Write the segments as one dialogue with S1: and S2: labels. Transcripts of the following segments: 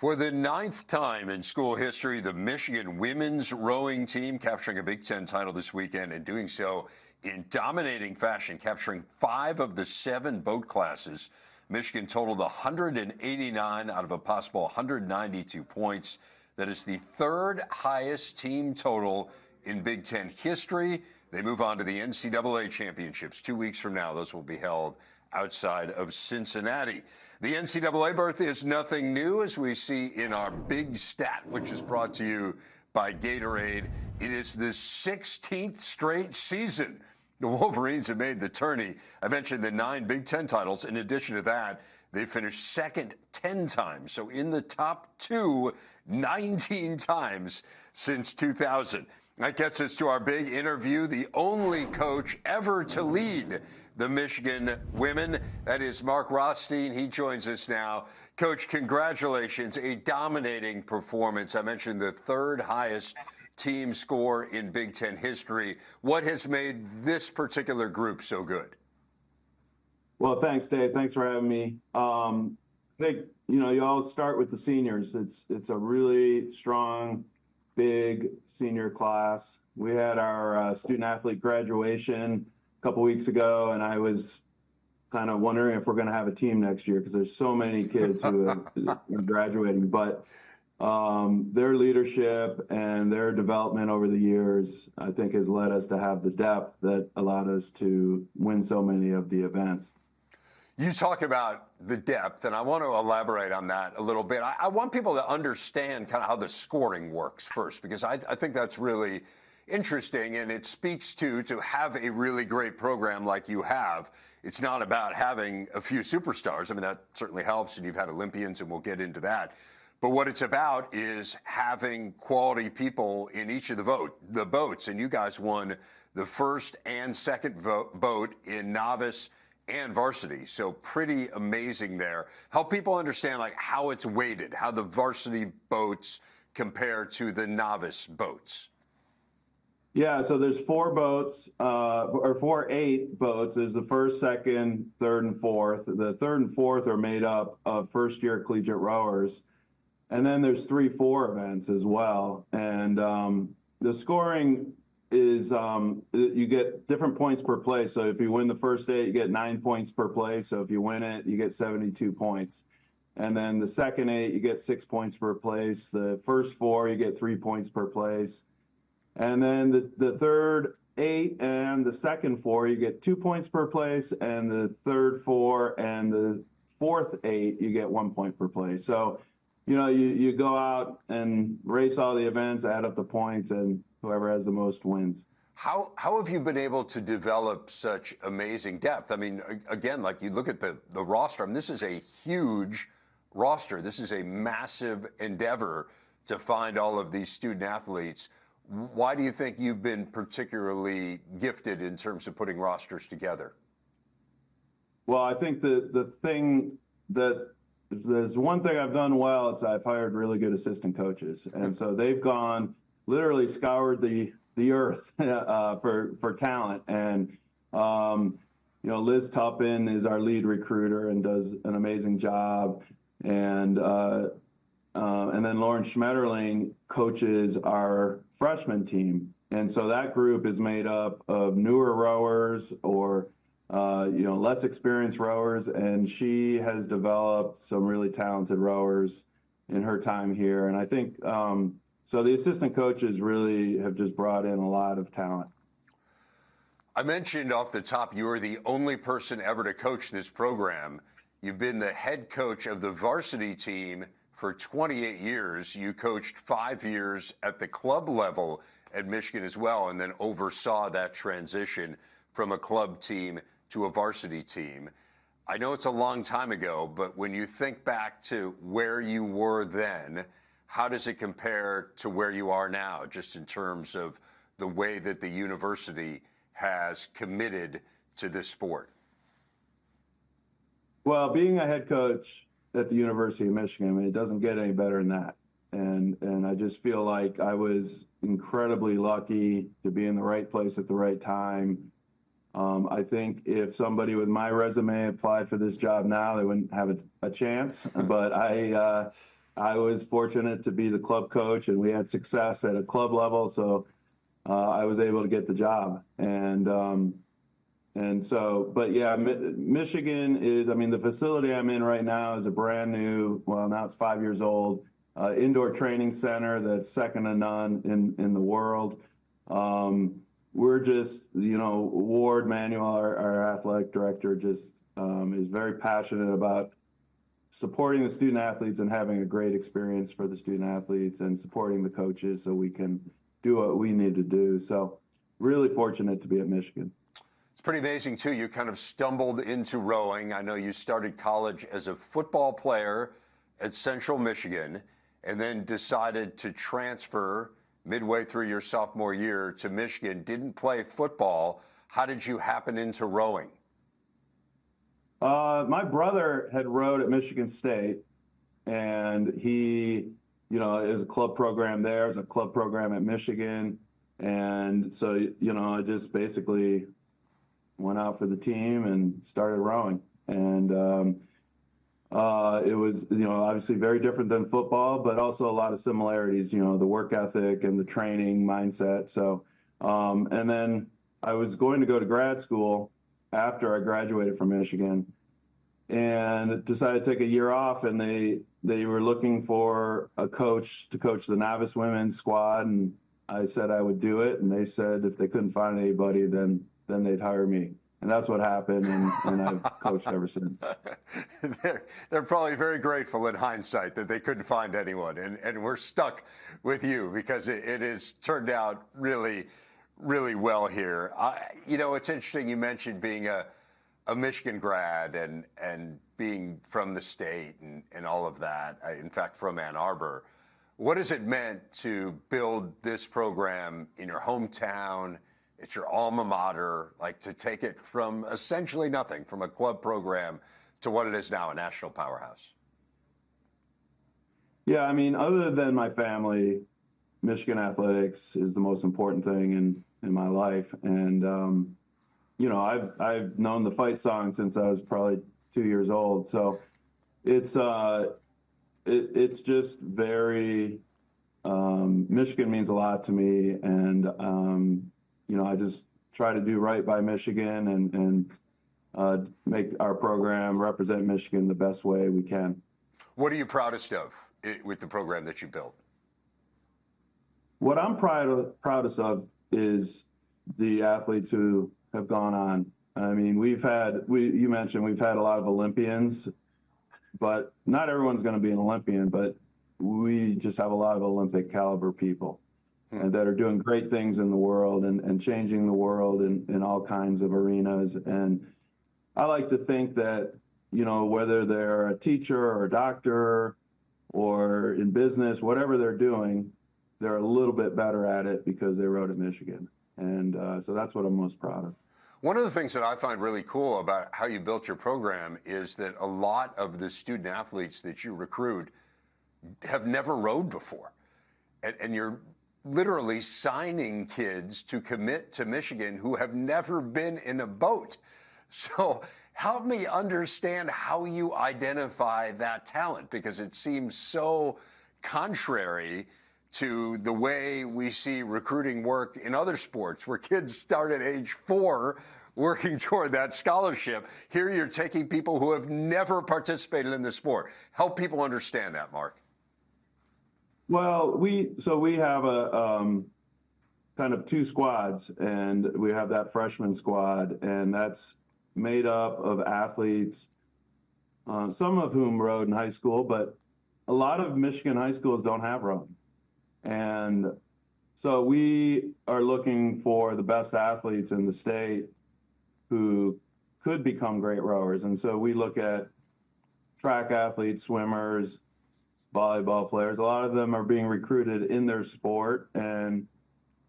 S1: For the ninth time in school history, the Michigan women's rowing team capturing a Big Ten title this weekend and doing so in dominating fashion, capturing 5 of the 7 boat classes. Michigan totaled 189 out of a possible 192 points. That is the 3rd highest team total in Big Ten history. They move on to the NCAA championships 2 weeks from now. Those will be held outside of Cincinnati. The NCAA berth is nothing new, as we see in our big stat, which is brought to you by Gatorade. It is the 16th straight season the Wolverines have made the tourney. I mentioned the 9 Big Ten titles. In addition to that, they finished second 10 times. So in the top 2, 19 times since 2000. That gets us to our big interview. The only coach ever to lead the Michigan women, that is Mark Rothstein. He joins us now. Coach, congratulations. A dominating performance. I mentioned the 3rd highest team score in Big Ten history. What has made this particular group so good?
S2: Well, thanks, Dave. Thanks for having me. I think, you all start with the seniors. It's a really strong, big senior class. We had our student athlete graduation a couple weeks ago, and I was kind of wondering if we're going to have a team next year because there's so many kids who are graduating. But their leadership and their development over the years, I think, has led us to have the depth that allowed us to win so many of the events.
S1: You talk about the depth, and I want to elaborate on that a little bit. I want people to understand kind of how the scoring works first, because I think that's really interesting, and it speaks to have a really great program like you have. It's not about having a few superstars. I mean, that certainly helps, and you've had Olympians, and we'll get into that. But what it's about is having quality people in each of the boats, and you guys won the first and second boat in novice and varsity, so pretty amazing there. Help people understand like how it's weighted, how the varsity boats compare to the novice boats.
S2: Yeah, so there's 4 boats, or 8 boats. There's the 1st, 2nd, 3rd, and 4th. The 3rd and 4th are made up of first-year collegiate rowers. And then there's 3-4 events as well. And the scoring is you get different points per play. So if you win the first 8, you get 9 points per play. So if you win it, you get 72 points. And then the second 8, you get 6 points per place. The first 4, you get 3 points per place. And then the third 8 and the second 4, you get 2 points per place. And the third 4 and the fourth 8, you get 1 point per place. So, you go out and race all the events, add up the points, and whoever has the most wins.
S1: How have you been able to develop such amazing depth? I mean, again, like you look at the roster, I mean, this is a huge roster. This is a massive endeavor to find all of these student athletes. Why do you think you've been particularly gifted in terms of putting rosters together?
S2: Well, I think the thing that if there's one thing I've done well, it's I've hired really good assistant coaches. And so they've literally scoured the earth for talent. And, Liz Tuppen is our lead recruiter and does an amazing job. And then Lauren Schmetterling coaches our freshman team. And so that group is made up of newer rowers or less experienced rowers, and she has developed some really talented rowers in her time here. And I think so the assistant coaches really have just brought in a lot of talent.
S1: I mentioned off the top, you are the only person ever to coach this program. You've been the head coach of the varsity team for 28 years. You coached 5 years at the club level at Michigan as well, and then oversaw that transition from a club team to a varsity team. I know it's a long time ago, but when you think back to where you were then, how does it compare to where you are now, just in terms of the way that the university has committed to this sport?
S2: Well, being a head coach at the University of Michigan, I mean, it doesn't get any better than that. And I just feel like I was incredibly lucky to be in the right place at the right time. I think if somebody with my resume applied for this job now, they wouldn't have a chance. But I was fortunate to be the club coach, and we had success at a club level, so I was able to get the job. And so, but yeah, Michigan is, I mean, the facility I'm in right now is a brand new, well, now it's 5 years old, indoor training center that's second to none in the world. We're just, you know, Ward Manuel, our athletic director, just is very passionate about supporting the student athletes and having a great experience for the student athletes and supporting the coaches so we can do what we need to do. So really fortunate to be at Michigan.
S1: It's pretty amazing, too. You kind of stumbled into rowing. I know you started college as a football player at Central Michigan and then decided to transfer midway through your sophomore year to Michigan. Didn't play football. How did you happen into rowing?
S2: My brother had rowed at Michigan State, and he, you know, is a club program there, is a club program at Michigan. And so, you know, I just basically went out for the team and started rowing. And it was, you know, obviously very different than football, but also a lot of similarities, you know, the work ethic and the training mindset. So, and then I was going to go to grad school after I graduated from Michigan and decided to take a year off, and they were looking for a coach to coach the novice women's squad, and I said I would do it, and they said if they couldn't find anybody, then they'd hire me. And that's what happened, and I've coached ever since.
S1: They're probably very grateful in hindsight that they couldn't find anyone, and we're stuck with you because it has turned out really, really well here. You know, it's interesting you mentioned being a Michigan grad and being from the state and all of that, in fact, from Ann Arbor. What has it meant to build this program in your hometown? It's your alma mater, like to take it from essentially nothing, from a club program to what it is now, a national powerhouse?
S2: Yeah, I mean, other than my family, Michigan athletics is the most important thing in my life. And, you know, I've known the fight song since I was probably 2 years old. So it's just very, Michigan means a lot to me. And, you know, I just try to do right by Michigan and make our program represent Michigan the best way we can.
S1: What are you proudest of with the program that you built?
S2: What I'm proudest of is the athletes who have gone on. I mean, you mentioned we've had a lot of Olympians, but not everyone's going to be an Olympian, but we just have a lot of Olympic caliber people and that are doing great things in the world and changing the world in all kinds of arenas. And I like to think that, you know, whether they're a teacher or a doctor or in business, whatever they're doing, they're a little bit better at it because they rowed at Michigan. And so that's what I'm most proud of.
S1: One of the things that I find really cool about how you built your program is that a lot of the student athletes that you recruit have never rowed before. And you're literally signing kids to commit to Michigan who have never been in a boat. So help me understand how you identify that talent, because it seems so contrary to the way we see recruiting work in other sports where kids start at age 4 working toward that scholarship. Here you're taking people who have never participated in the sport. Help people understand that, Mark.
S2: Well, we have a kind of 2 squads, and we have that freshman squad, and that's made up of athletes, some of whom rowed in high school, but a lot of Michigan high schools don't have rowing. And so we are looking for the best athletes in the state who could become great rowers. And so we look at track athletes, swimmers, volleyball players. A lot of them are being recruited in their sport. And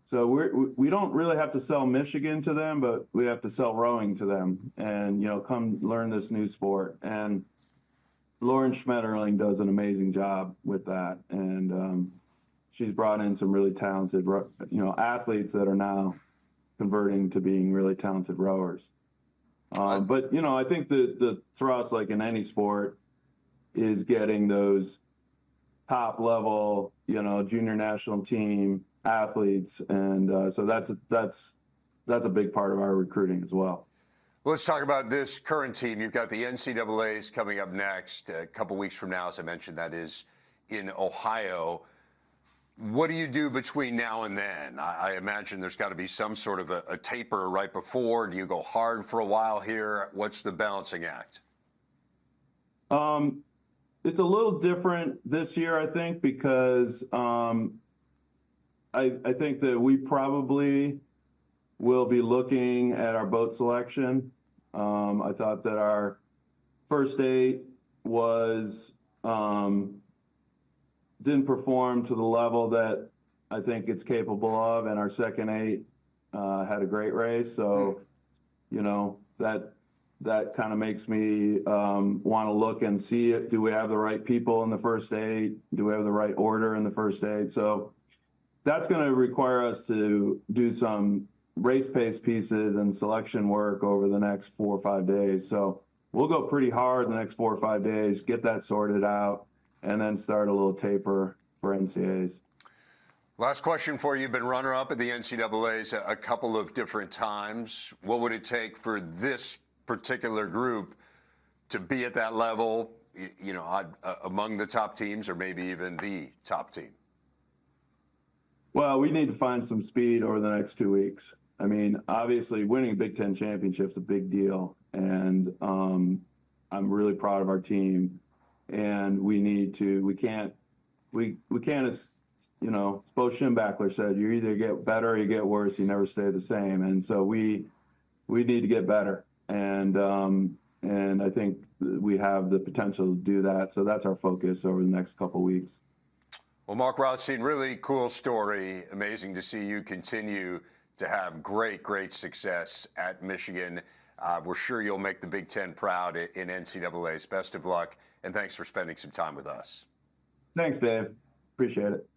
S2: so we don't really have to sell Michigan to them, but we have to sell rowing to them and, you know, come learn this new sport. And Lauren Schmetterling does an amazing job with that. And she's brought in some really talented, you know, athletes that are now converting to being really talented rowers. But, you know, I think the thrust, like in any sport, is getting those top level, junior national team athletes. And so that's a big part of our recruiting as well.
S1: Let's talk about this current team. You've got the NCAAs coming up next a couple weeks from now, as I mentioned, that is in Ohio. What do you do between now and then? I imagine there's got to be some sort of a taper right before. Do you go hard for a while here? What's the balancing act?
S2: It's a little different this year, I think, because I think that we probably will be looking at our boat selection. I thought that our first 8 was didn't perform to the level that I think it's capable of, and our second 8 had a great race. So, that kind of makes me want to look and see it. Do we have the right people in the first 8? Do we have the right order in the first 8? So that's going to require us to do some race pace pieces and selection work over the next 4 or 5 days. So we'll go pretty hard the next 4 or 5 days, get that sorted out, and then start a little taper for NCAAs.
S1: Last question for you. You've been runner-up at the NCAAs a couple of different times. What would it take for this particular group to be at that level, among the top teams, or maybe even the top team?
S2: Well, we need to find some speed over the next 2 weeks. I mean, obviously, winning a Big Ten championship is a big deal, and I'm really proud of our team. And we can't, as Bo Schembachler said, you either get better or you get worse. You never stay the same. And so we need to get better. And I think we have the potential to do that. So that's our focus over the next couple of weeks.
S1: Well, Mark Rosin, really cool story. Amazing to see you continue to have great, great success at Michigan. We're sure you'll make the Big Ten proud in NCAAs. Best of luck, and thanks for spending some time with us.
S2: Thanks, Dave. Appreciate it.